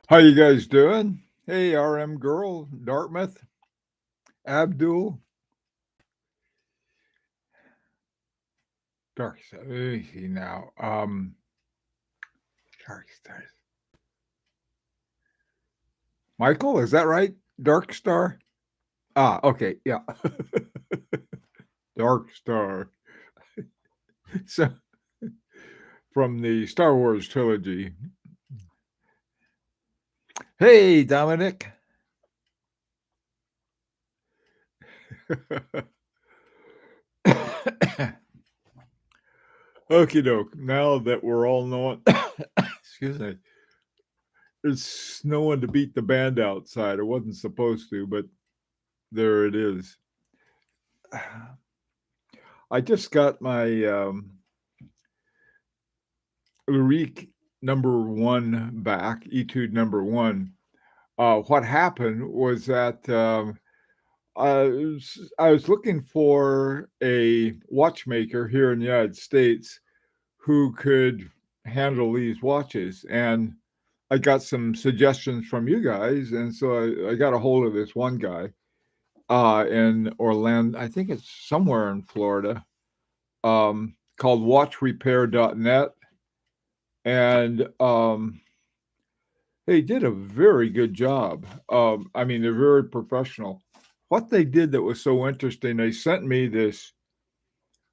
How you guys doing? Hey, RM girl, Dartmouth, Abdul, Dark Star. Let me see now. Dark Stars. Michael, is that right? Dark Star. Ah, okay, yeah. Dark Star. So from the Star Wars trilogy. Hey, Dominic. Okie doke. Now that we're all knowing, excuse me, it's snowing to beat the band outside. It wasn't supposed to, but there it is. I just got my Lyrique number one back, Etude number one. What happened was that I was looking for a watchmaker here in the United States who could handle these watches. And I got some suggestions from you guys. And so I got a hold of this one guy in Orlando. I think it's somewhere in Florida, called watchrepair.net. And they did a very good job. I mean, they're very professional. What they did that was so interesting, they sent me this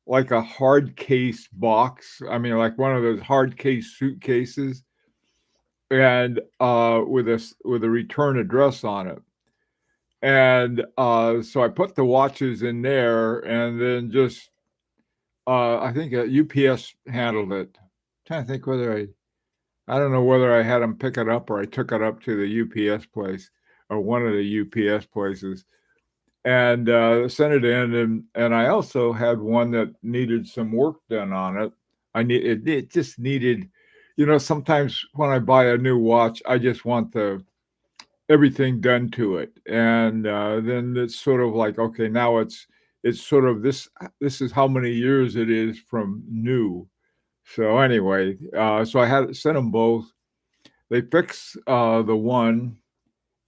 like a hard case box. I mean, like one of those hard case suitcases, and with a return address on it. And so I put the watches in there, and then just I think UPS handled it. I'm trying to think whether I don't know whether I had them pick it up or I took it up to the UPS place or one of the UPS places and sent it in. And I also had one that needed some work done on it. It just needed, sometimes when I buy a new watch, I just want everything done to it. And then it's sort of like, okay, now it's sort of this is how many years it is from new. So anyway, so I had sent them both. They fixed the one,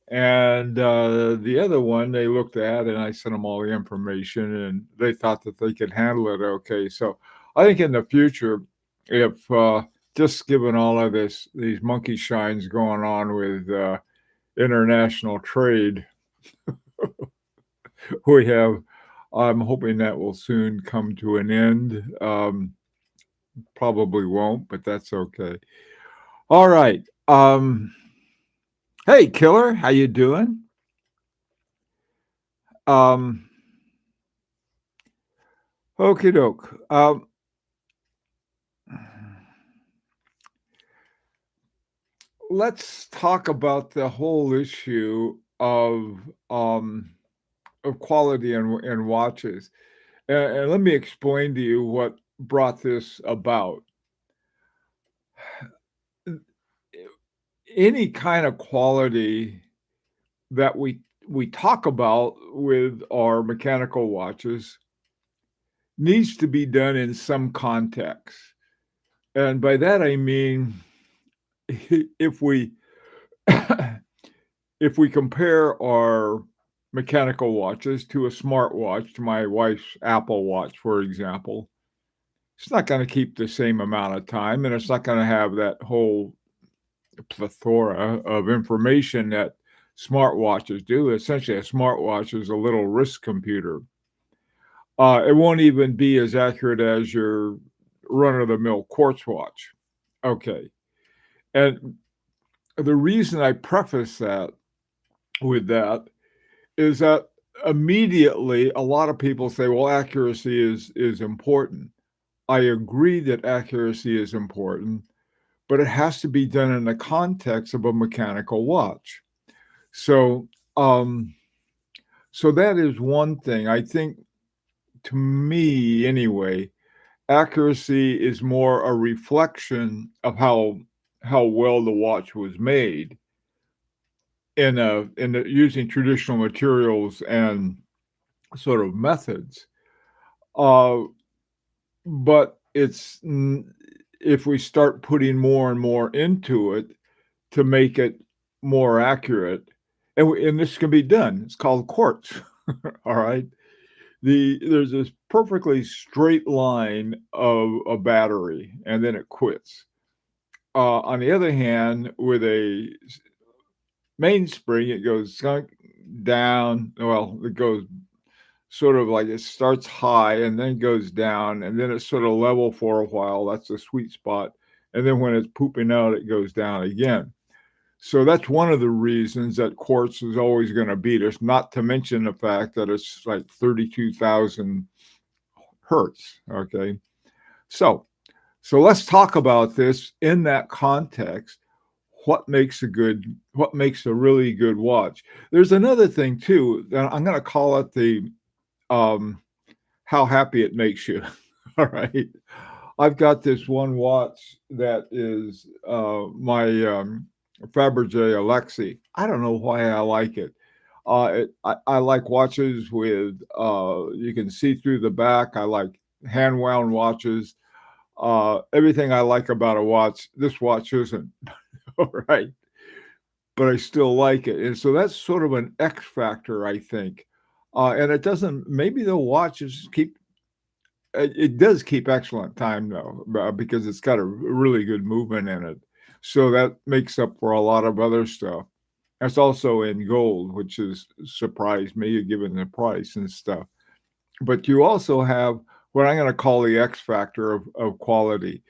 and the other one they looked at, and I sent them all the information, and they thought that they could handle it okay. So I think in the future, if just given all of these monkey shines going on with international trade, we have. I'm hoping that will soon come to an end. Probably won't, but that's okay. All right. Hey, Killer, how you doing? Um, Okie doke. Let's talk about the whole issue of quality in watches, and let me explain to you what brought this about. Any kind of quality that we talk about with our mechanical watches needs to be done in some context. And by that I mean if we if we compare our mechanical watches to a smartwatch, to my wife's Apple Watch, for example, it's not going to keep the same amount of time, and it's not going to have that whole plethora of information that smartwatches do. Essentially, a smartwatch is a little wrist computer. It won't even be as accurate as your run of the mill quartz watch. Okay. And the reason I preface that with that is that immediately a lot of people say, well, accuracy is important. I agree that accuracy is important, but it has to be done in the context of a mechanical watch. So, so that is one thing. I think, to me anyway, accuracy is more a reflection of how well the watch was made using traditional materials and sort of methods. Uh, but if we start putting more and more into it to make it more accurate, and this can be done. It's called quartz. All right. There's this perfectly straight line of a battery, and then it quits. On the other hand, with a mainspring, it goes sunk down. Well, it goes sort of like it starts high and then goes down, and then it's sort of level for a while. That's the sweet spot. And then when it's pooping out, it goes down again. So that's one of the reasons that quartz is always going to beat us, not to mention the fact that it's like 32,000 hertz. Okay. So, so let's talk about this in that context. What makes a really good watch? There's another thing too, that I'm going to call it the um, how happy it makes you. All right. I've got this one watch that is my Fabergé Alexi. I don't know why I like it. I like watches with you can see through the back. I like hand wound watches. Everything I like about a watch, this watch isn't. All right. But I still like it. And so that's sort of an X factor, I think. And it doesn't, maybe the watches keep, it does keep excellent time though, because it's got a really good movement in it. So that makes up for a lot of other stuff. It's also in gold, which has surprised me given the price and stuff. But you also have what I'm going to call the X factor of quality.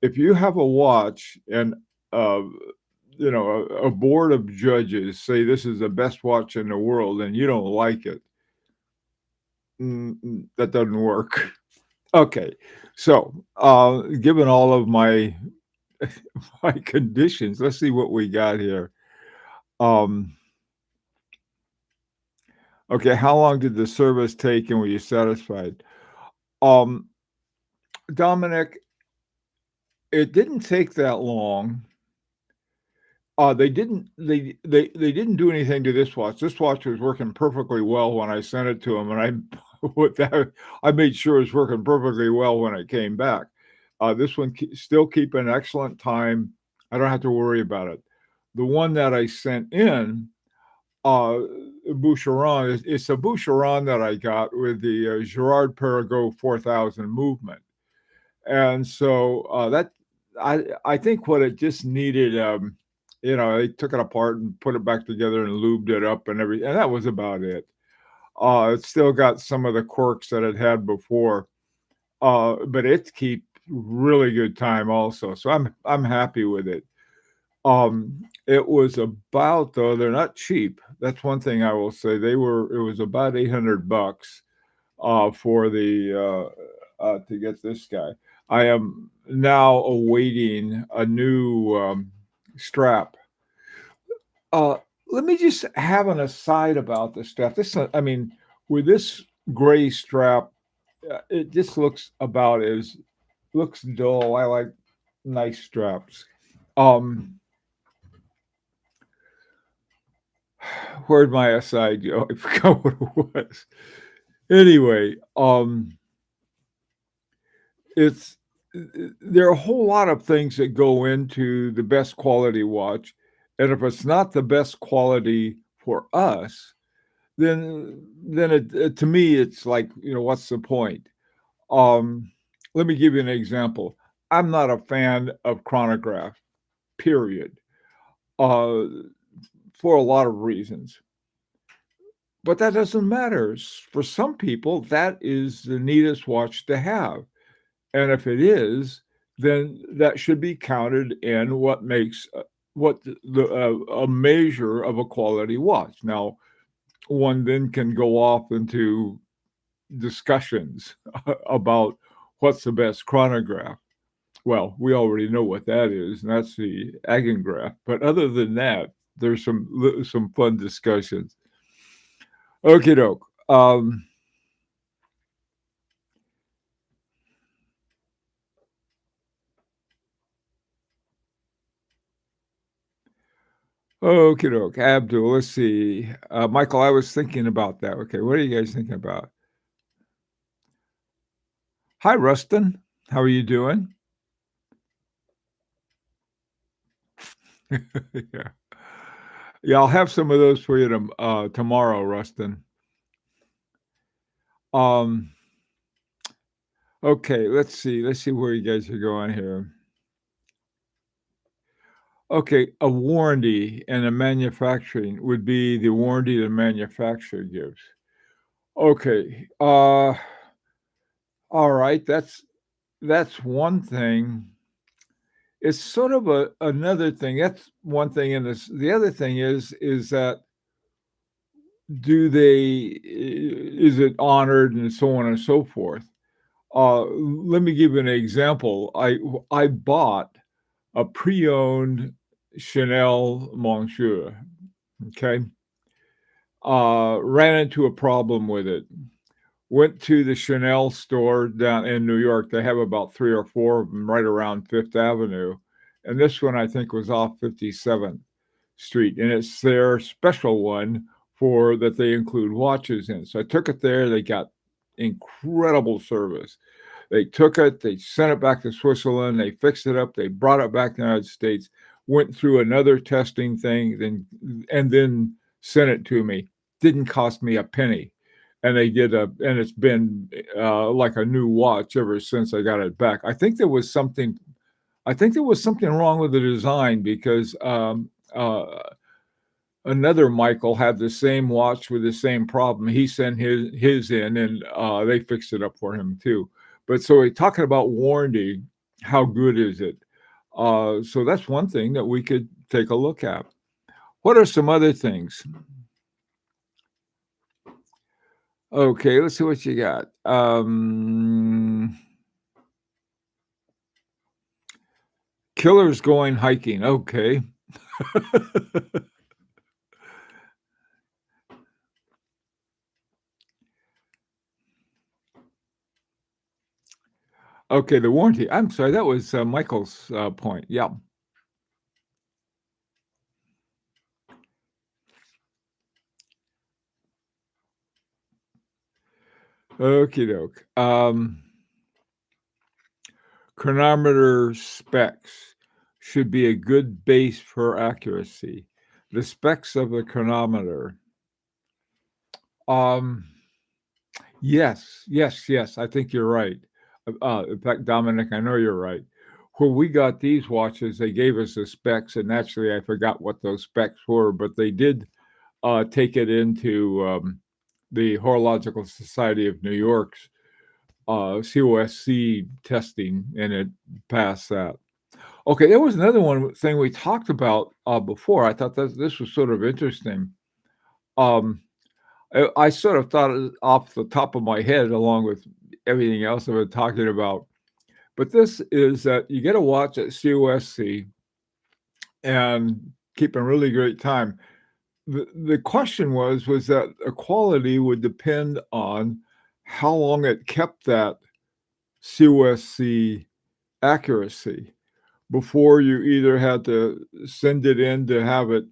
If you have a watch and uh, a board of judges say this is the best watch in the world and you don't like it, that doesn't work. Okay, so given all of my my conditions, let's see what we got here. Um, okay, how long did the service take, and were you satisfied? Um, Dominic, it didn't take that long. They didn't do anything to this watch. This watch was working perfectly well when I sent it to them, and I with that I made sure it was working perfectly well when it came back. This one still keeping excellent time. I don't have to worry about it. The one that I sent in, uh, Boucheron, it's a Boucheron that I got with the Girard-Perregaux 4000 movement, and so that I think what it just needed, they took it apart and put it back together and lubed it up and everything, and that was about it. It still got some of the quirks that it had before, but it keep really good time also. So I'm happy with it. It was about though they're not cheap. That's one thing I will say. It was about $800 for the to get this guy. I am now awaiting a new strap. Uh, Let me just have an aside about the strap. I mean, with this gray strap, it just looks dull. I like nice straps. Um, where'd my aside go? I forgot what it was. Anyway, it's there are a whole lot of things that go into the best quality watch, and if it's not the best quality for us, then to me it's like what's the point? Um, Let me give you an example. I'm not a fan of chronograph, period, uh, for a lot of reasons. But that doesn't matter. For some people, that is the neatest watch to have. And if it is, then that should be counted in what makes a measure of a quality watch. Now, one then can go off into discussions about what's the best chronograph. Well, we already know what that is, and that's the Agograph. But other than that, there's some fun discussions. Okie doke. Okie doke. Abdul, let's see. Michael, I was thinking about that. Okay, what are you guys thinking about? Hi, Rustin. How are you doing? Yeah. Yeah, I'll have some of those for you tomorrow, Rustin. Um, okay, let's see. Let's see where you guys are going here. Okay, a warranty and a manufacturing would be the warranty the manufacturer gives. Okay, all right, that's one thing. It's sort of another thing. That's one thing in this. The other thing is that do they is it honored and so on and so forth. Let me give you an example. I bought a pre-owned Chanel Monsieur. Okay, ran into a problem with it. Went to the Chanel store down in New York. They have about 3 or 4 of them right around Fifth Avenue, and this one I think was off 57th Street, and it's their special one for that they include watches in. So I took it there. They got incredible service. They took it, they sent it back to Switzerland, they fixed it up, they brought it back to the United States, went through another testing thing, then sent it to me. Didn't cost me a penny. And and it's been like a new watch ever since I got it back. I think there was something wrong with the design because another Michael had the same watch with the same problem. He sent his in, and they fixed it up for him too. But so we're talking about warranty. How good is it? So that's one thing that we could take a look at. What are some other things? Okay, let's see what you got. Killers going hiking. Okay. Okay, the warranty. I'm sorry, that was Michael's point. Yeah. Okie doke. Chronometer specs should be a good base for accuracy. The specs of the chronometer. Um, yes. I think you're right. In fact, Dominic, I know you're right. When we got these watches, they gave us the specs, and naturally, I forgot what those specs were, but they did take it into the Horological Society of New York's COSC testing, and it passed that. Okay, there was another one thing we talked about before. I thought that this was sort of interesting. Um, I sort of thought it off the top of my head, along with everything else I've been talking about. But this is that you get a watch at COSC and keep a really great time. The question was that the quality would depend on how long it kept that COSC accuracy before you either had to send it in to have it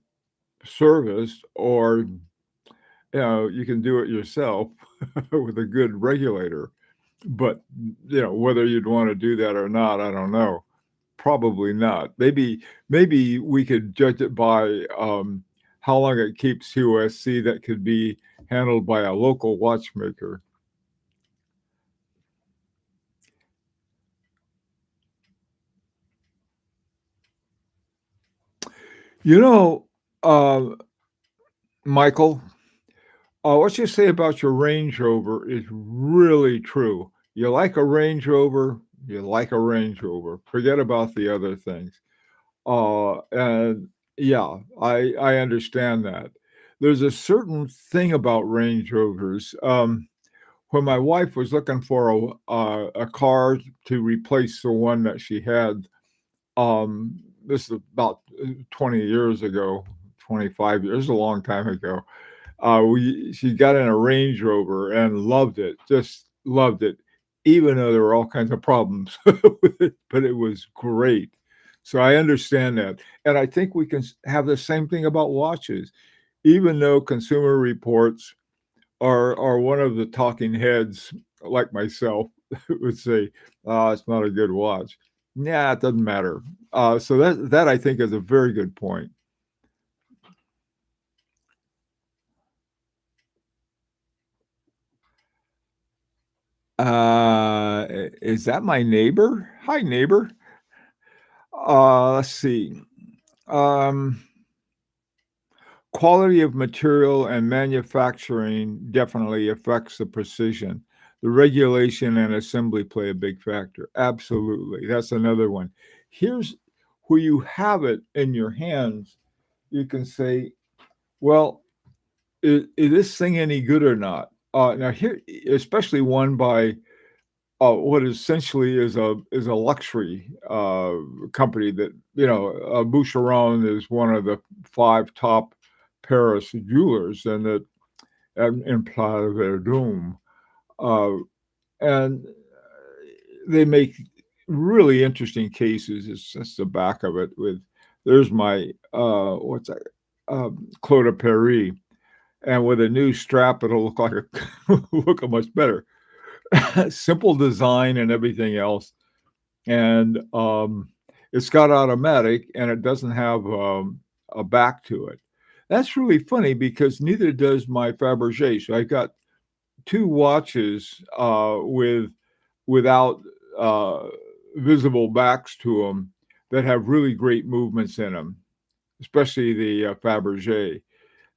serviced, or you can do it yourself with a good regulator. But whether you'd want to do that or not, I don't know. Probably not. Maybe we could judge it by how long it keeps USC. That could be handled by a local watchmaker. You know, uh, Michael, what you say about your Range Rover is really true. You like a Range Rover, you like a Range Rover. Forget about the other things. And yeah, I understand that. There's a certain thing about Range Rovers. When my wife was looking for a car to replace the one that she had, this is about 20 years ago, 25 years, a long time ago. She got in a Range Rover and loved it, just loved it, even though there were all kinds of problems with it, but it was great. So I understand that, and I think we can have the same thing about watches, even though Consumer Reports are one of the talking heads, like myself, would say, "Oh, it's not a good watch." Yeah, it doesn't matter. So that I think is a very good point. Is that my neighbor? Hi, neighbor. Let's see. Um, Quality of material and manufacturing definitely affects the precision. The regulation and assembly play a big factor. Absolutely. That's another one. Here's where you have it in your hands. You can say, well, is this thing any good or not? Now here, especially one by what essentially is a luxury company that Boucheron is one of the five top Paris jewelers, and that in Plata Verdum, uh, and they make really interesting cases. It's just the back of it with there's my what's that Claude de Paris, and with a new strap, it'll look like look much better. Simple design and everything else, and it's got automatic, and it doesn't have a back to it. That's really funny because neither does my Fabergé. So I got two watches without uh, visible backs to them that have really great movements in them, especially the Fabergé.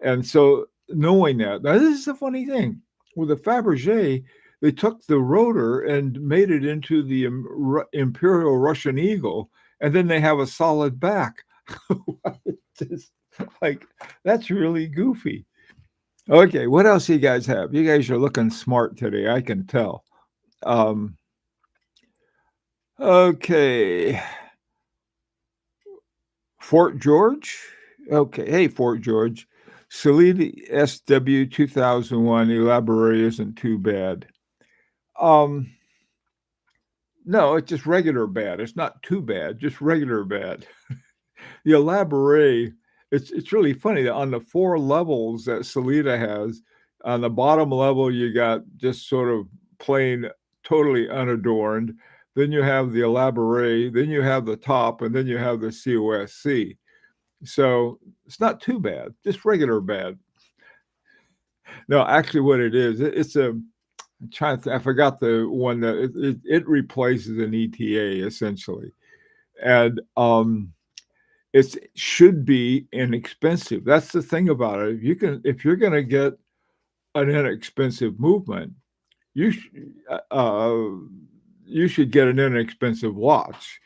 And so knowing that, now this is the funny thing with the Fabergé, they took the rotor and made it into the Imperial Russian Eagle, and then they have a solid back. Just, like, that's really goofy. Okay, what else you guys have? You guys are looking smart today, I can tell. Um, okay, Fort George. Okay, hey Fort George. Salida SW 2001 Elaborate isn't too bad. Um, no, it's just regular bad. It's not too bad, just regular bad. The Elaborate, it's really funny that on the four levels that Salida has, on the bottom level you got just sort of plain, totally unadorned. Then you have the Elaborate, then you have the top, and then you have the COSC. So it's not too bad, just regular bad. No, actually, what it is, it's a. I'm trying to. I forgot the one that it replaces an ETA essentially, and it should be inexpensive. That's the thing about it. If you're going to get an inexpensive movement, you sh- uh, you should get an inexpensive watch.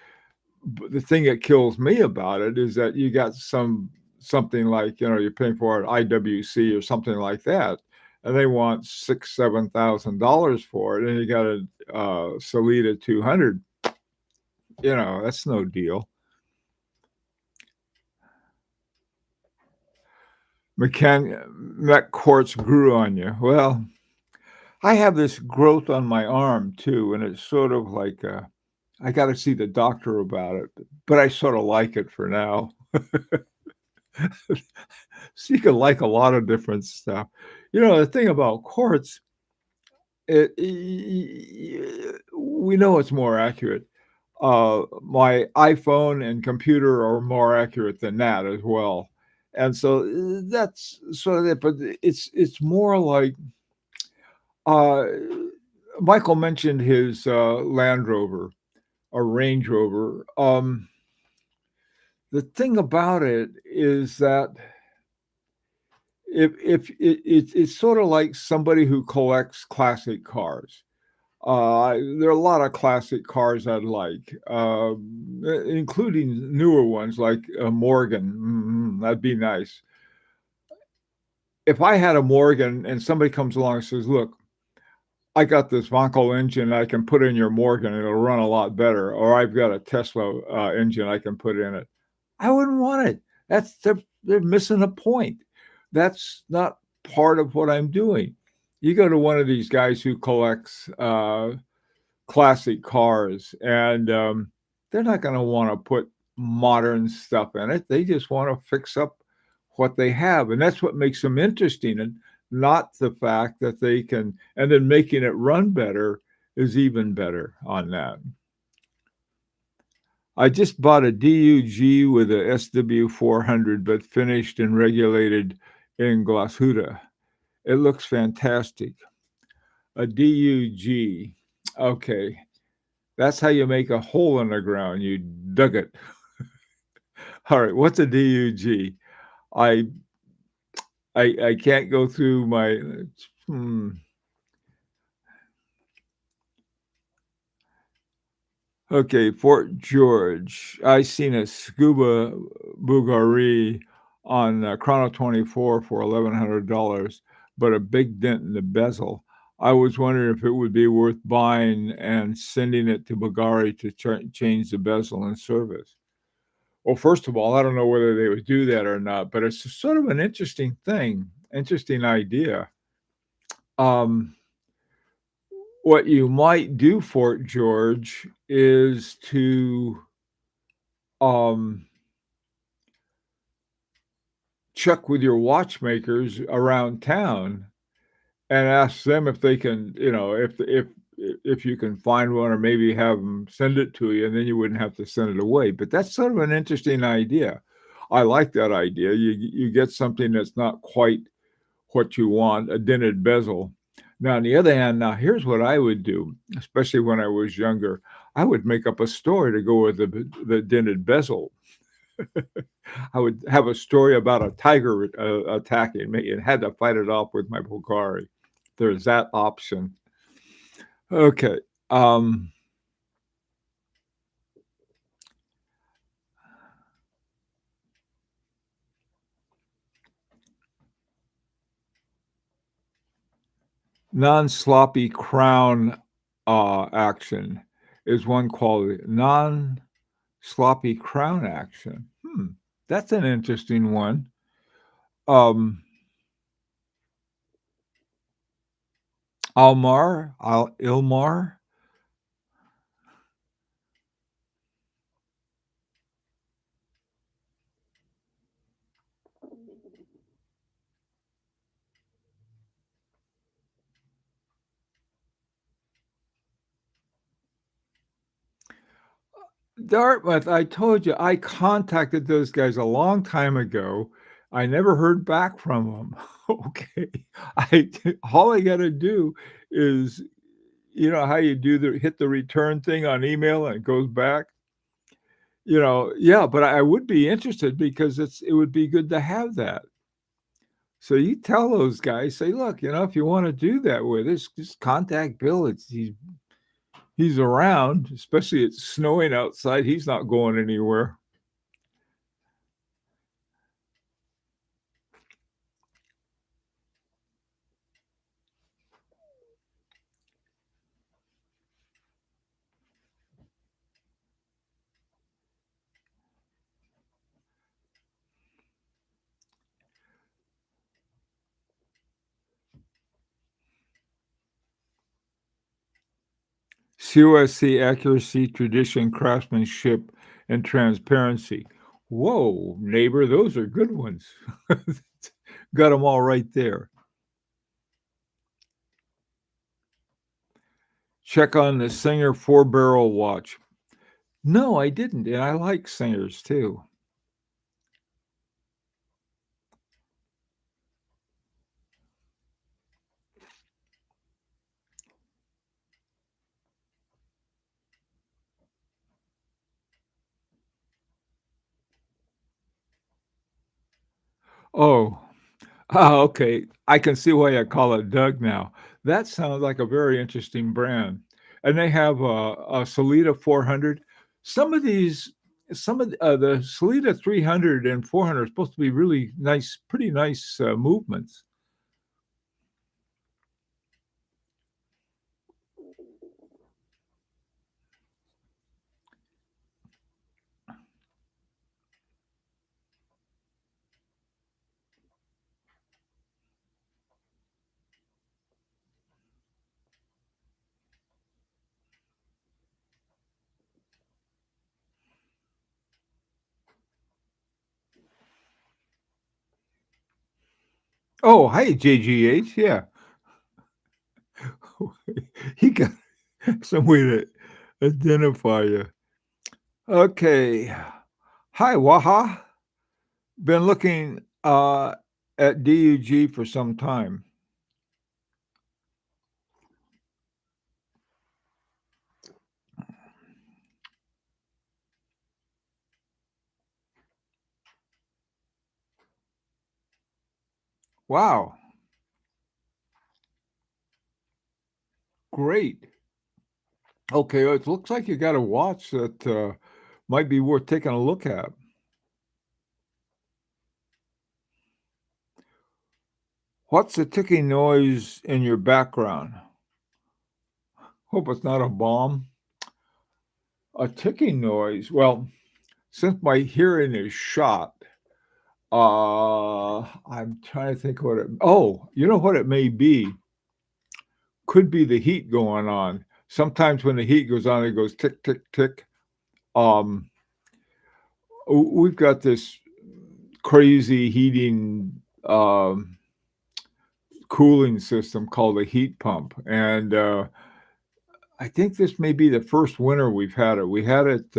But the thing that kills me about it is that you got something like you're paying for an IWC or something like that, and they want $6,000-7,000 for it, and you got a Salida 200. That's no deal. Mech quartz grew on you. Well, I have this growth on my arm too, and it's sort of like I got to see the doctor about it, but I sort of like it for now. So you can like a lot of different stuff. The thing about quartz, we know it's more accurate. My iPhone and computer are more accurate than that as well, and so that's sort of it. But it's more like uh, Michael mentioned his Land Rover or Range Rover. The thing about it is that if it's sort of like somebody who collects classic cars. There are a lot of classic cars I'd like, including newer ones like a Morgan. That'd be nice. If I had a Morgan and somebody comes along and says, "Look, I got this Vonkel engine I can put in your Morgan, and it'll run a lot better," or "I've got a Tesla engine I can put in it," I wouldn't want it. They're missing a point. That's not part of what I'm doing. You go to one of these guys who collects classic cars, and they're not going to want to put modern stuff in it. They just want to fix up what they have, and that's what makes them interesting, and not the fact that they can. And then making it run better is even better on that. I just bought a DUG with a SW400, but finished and regulated in Glashütte. It looks fantastic. A DUG. Okay. That's how you make a hole in the ground. You dug it. All right. What's a DUG? I I can't go through my hmm. Okay, Fort George. I seen a scuba Bugatti on Chrono 24 for $1,100, but a big dent in the bezel. I was wondering if it would be worth buying and sending it to Bulgari to change the bezel and service. Well, first of all, I don't know whether they would do that or not, but it's sort of an interesting thing, interesting idea. Um, what you might do, Fort George, is to um, check with your watchmakers around town and ask them if they can, if you can find one or maybe have them send it to you, and then you wouldn't have to send it away. But that's sort of an interesting idea. I like that idea. You get something that's not quite what you want, a dented bezel. Now, on the other hand, now here's what I would do, especially when I was younger. I would make up a story to go with the dented bezel. I would have a story about a tiger attacking me and had to fight it off with my Bulgari. There's that option. Okay. Um, non-sloppy crown action is one quality. Non-sloppy crown action. That's an interesting one. Um, Ilmar. Dartmouth, I told you, I contacted those guys a long time ago. I never heard back from them. Okay. I all I gotta do is, you know how you do the hit the return thing on email and it goes back? Yeah, but I would be interested because it would be good to have that. So you tell those guys, say, "Look, if you wanna do that with us, just contact Bill. He's around, especially it's snowing outside. He's not going anywhere." COSC accuracy, tradition, craftsmanship, and transparency. Whoa, neighbor, those are good ones. Got them all right there. Check on the Singer 4-barrel watch. No, I didn't, and I like Singers too. Oh, okay. I can see why I call it Doug now. That sounds like a very interesting brand. And they have a Salida 400. Some of these, some of the Salida 300 and 400 are supposed to be really nice, pretty nice movements. Oh, hi, JGH. Yeah. He got some way to identify you. Okay. Hi, Waha. Been looking at DUG for some time. Wow, great. Okay, it looks like you got a watch that, might be worth taking a look at. What's the ticking noise in your background? Hope it's not a bomb. A ticking noise? Well, since my hearing is shot, I'm trying to think what it you know what it may be? Could be the heat going on. Sometimes when the heat goes on, it goes tick, tick, tick. Um, we've got this crazy heating, cooling system called a heat pump, and, I think this may be the first winter we've had it. We had it,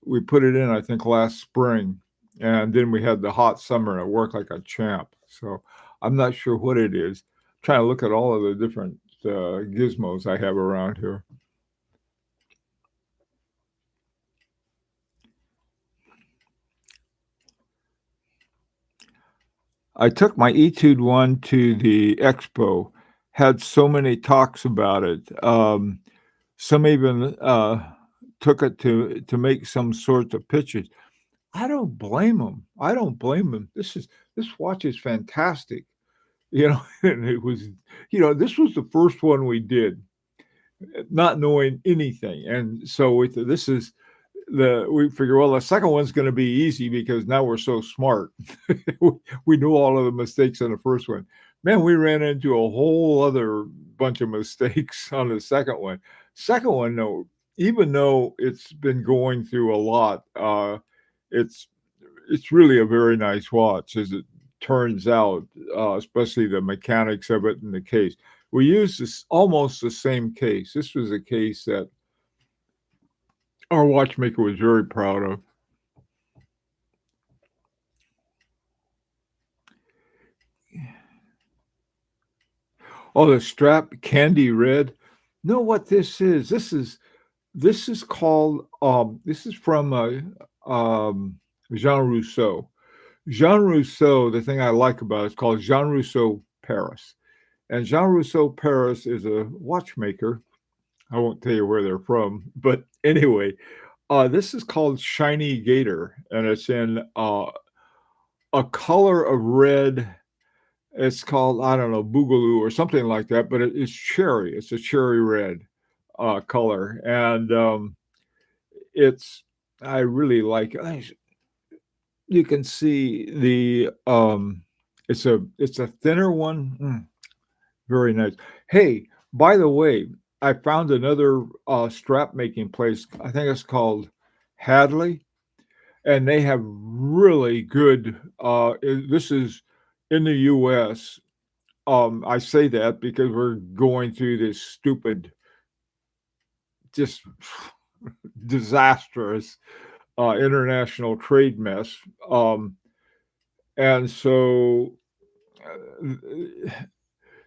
we put it in, I think, last spring, and then we had the hot summer, and it worked like a champ. So I'm not sure what it is. Trying to look at all of the different gizmos I have around here. I took my Etude One to the expo, had so many talks about it. Some even took it to make some sorts of pictures. I don't blame them. I don't blame them. This watch is fantastic. You know, and it was, this was the first one we did, not knowing anything, and so with this is we figure, well, the second one's going to be easy because now we're so smart. We knew all of the mistakes on the first one. Man, we ran into a whole other bunch of mistakes on the second one. Second one, no, even though it's been going through a lot, it's it's really a very nice watch, as it turns out, especially the mechanics of it and the case. We used this almost the same case. This was a case that our watchmaker was very proud of. Oh, the strap, candy red. Know what this is? This is called this is from Jean Rousseau. Jean Rousseau, the thing I like about it is called Jean Rousseau Paris. And Jean Rousseau Paris is a watchmaker. I won't tell you where they're from, but anyway, this is called Shiny Gator, and it's in a color of red. It's called, I don't know, Boogaloo or something like that, but it's cherry. It's a cherry red color, and it's I really like it. You can see the it's a thinner one. Very nice. Hey, by the way, I found another strap making place. I think it's called Hadley, and they have really good. This is in the U.S. I say that because we're going through this stupid, just disastrous international trade mess. And so,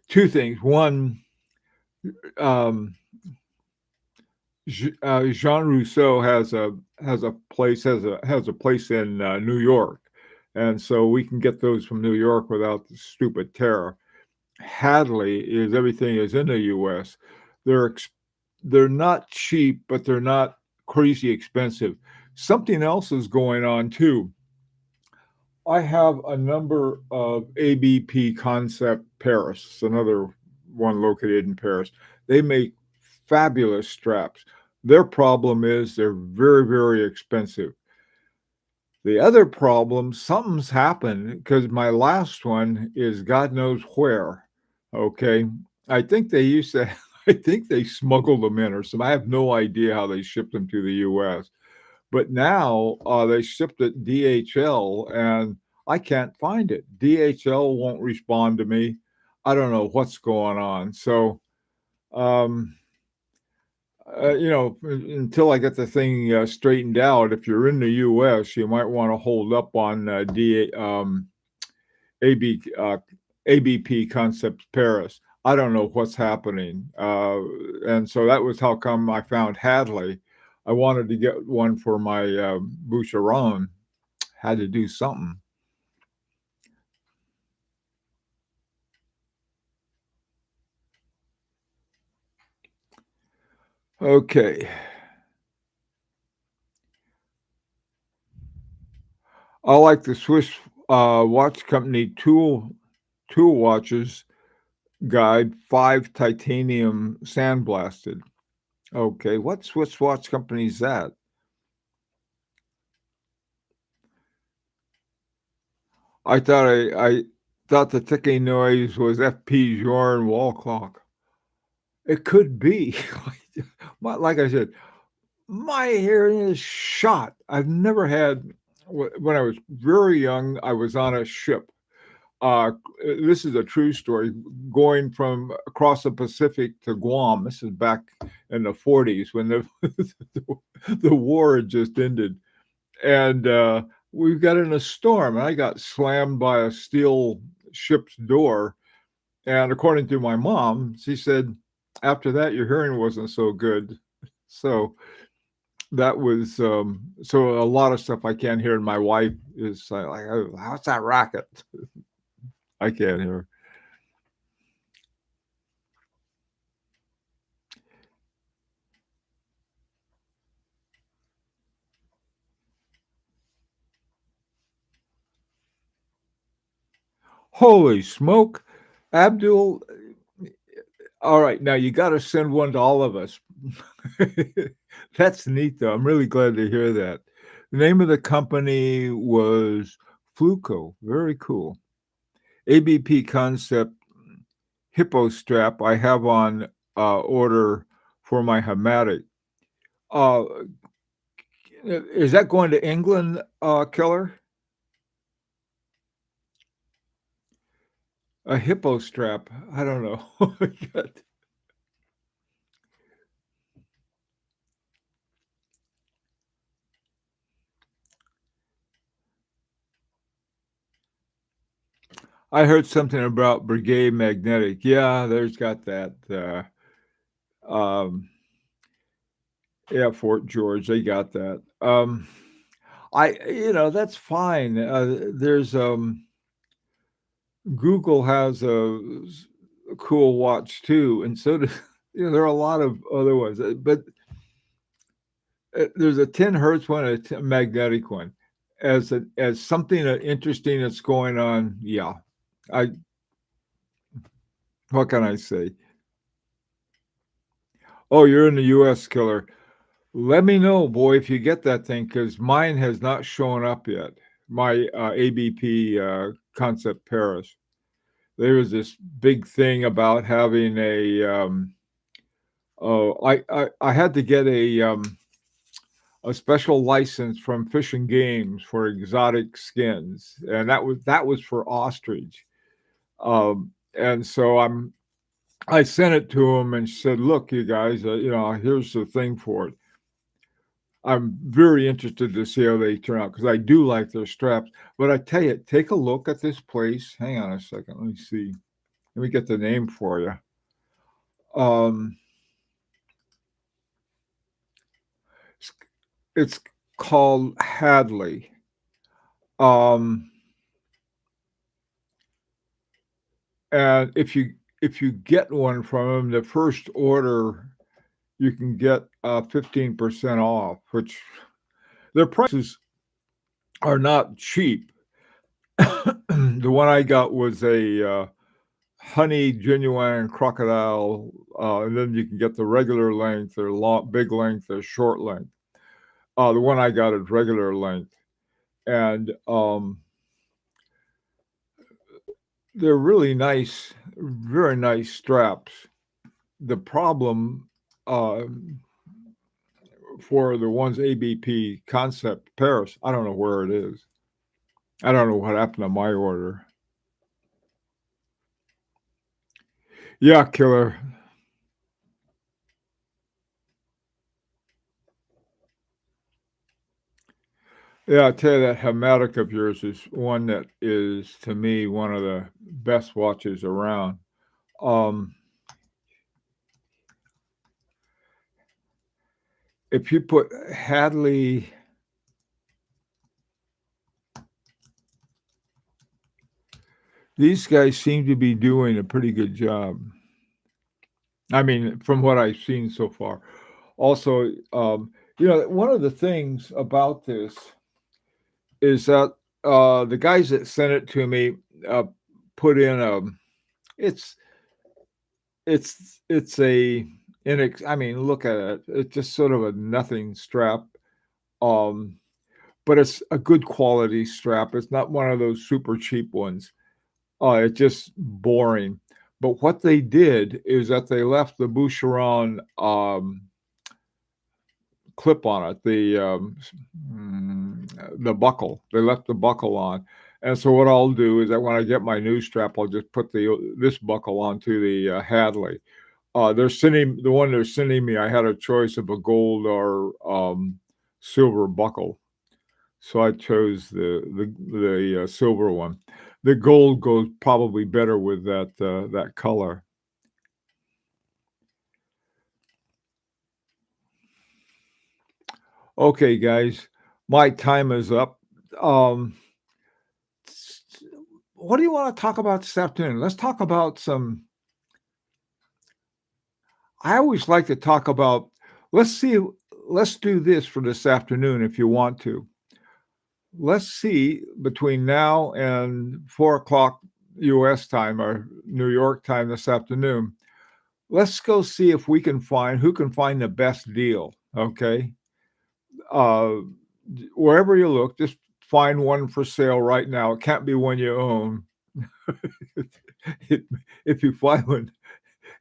two things. One, um, Jean Rousseau has a place in New York, and so we can get those from New York without the stupid tariff. Hadley is everything is in the U.S. They're they're not cheap, but they're not crazy expensive. Something else is going on too. I have a number of ABP Concept Paris, another one located in Paris. They make fabulous straps. Their problem is they're very, very expensive. The other problem, something's happened because my last one is God knows where. Okay. I think they used to, I think they smuggled them in or something. I have no idea how they shipped them to the US. But now they shipped it DHL and I can't find it. DHL won't respond to me. I don't know what's going on. So, um, until I get the thing straightened out, if you're in the U.S., you might want to hold up on AB, ABP Concepts Paris. I don't know what's happening. And so that was how come I found Hadley. I wanted to get one for my Boucheron. Had to do something. Okay. I like the Swiss, watch company tool watches guide, 5 titanium sandblasted. Okay, what Swiss watch company is that? I thought the ticking noise was FP Journe wall clock. It could be. Like I said, my hearing is shot. I've never had when I was very young, I was on a ship. Uh, this is a true story, going from across the Pacific to Guam. This is back in the 40s when the war had just ended. And, we got in a storm, and I got slammed by a steel ship's door, and according to my mom, she said, "After that, your hearing wasn't so good." So, that was, so a lot of stuff I can't hear, and my wife is like, "Oh, how's that racket?" I can't hear. Holy smoke. Abdul, alright, now you gotta send one to all of us. That's neat, though. I'm really glad to hear that. The name of the company was Fluco. Very cool. ABP Concept Hippo strap I have on, order for my Hamatic. Uh, is that going to England, Killer? A hippo strap? I don't know. I heard something about Brigade Magnetic. Yeah, there's got that, um, yeah, Fort George, they got that. That's fine. There's, Google has a cool watch too, and so does there are a lot of other ones, but, there's a 10 hertz one and a magnetic one. As something, interesting that's going on, yeah. I What can I say? Oh, you're in the US, Killer. Let me know, boy, if you get that thing, because mine has not shown up yet. My, ABP, Concept Paris. There was this big thing about having I had to get a special license from Fish and Games for exotic skins, and that was for ostrich. And so I sent it to him and said, "Look, you guys, here's the thing for it." I'm very interested to see how they turn out because I do like their straps. But I tell you, take a look at this place. Hang on a second. Let me see. Let me get the name for you. Um, it's, it's called Hadley. Um, and if you get one from them, the first order you can get 15% off, which their prices are not cheap. The one I got was a honey genuine crocodile, and then you can get the regular length or long, big length or short length. The one I got is regular length, and they're really nice, very nice straps. The problem uh, for the ones ABP Concept Paris, I don't know where it is. I don't know what happened to my order. Yeah, Killer. Yeah, I tell you that Hamatic of yours is one that is to me one of the best watches around. Um, if you put Hadley, these guys seem to be doing a pretty good job. I mean, from what I've seen so far. Also, one of the things about this is that the guys that sent it to me uh, put in it's it's a I mean, look at it. It's just sort of a nothing strap. Um, but it's a good quality strap. It's not one of those super cheap ones. It's just boring. But what they did is that they left the Boucheron clip on it, the buckle. They left the buckle on. And so what I'll do is that when I get my new strap, I'll just put this buckle onto the Hadley. The one they're sending me. I had a choice of a gold or silver buckle, so I chose the silver one. The gold goes probably better with that color. Okay, guys, my time is up. Um, what do you want to talk about this afternoon? Let's talk about some. I always like to talk about. Let's see. Let's do this for this afternoon if you want to. Let's see between now and 4 o'clock U.S. time or New York time this afternoon. Let's go see if we can find who can find the best deal. Okay, uh, wherever you look, just find one for sale right now. It can't be one you own. If you find one,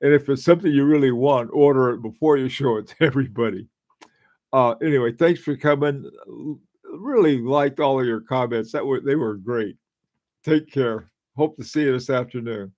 and if it's something you really want, order it before you show it to everybody. Anyway, thanks for coming. Really liked all of your comments. They were great. Take care. Hope to see you this afternoon.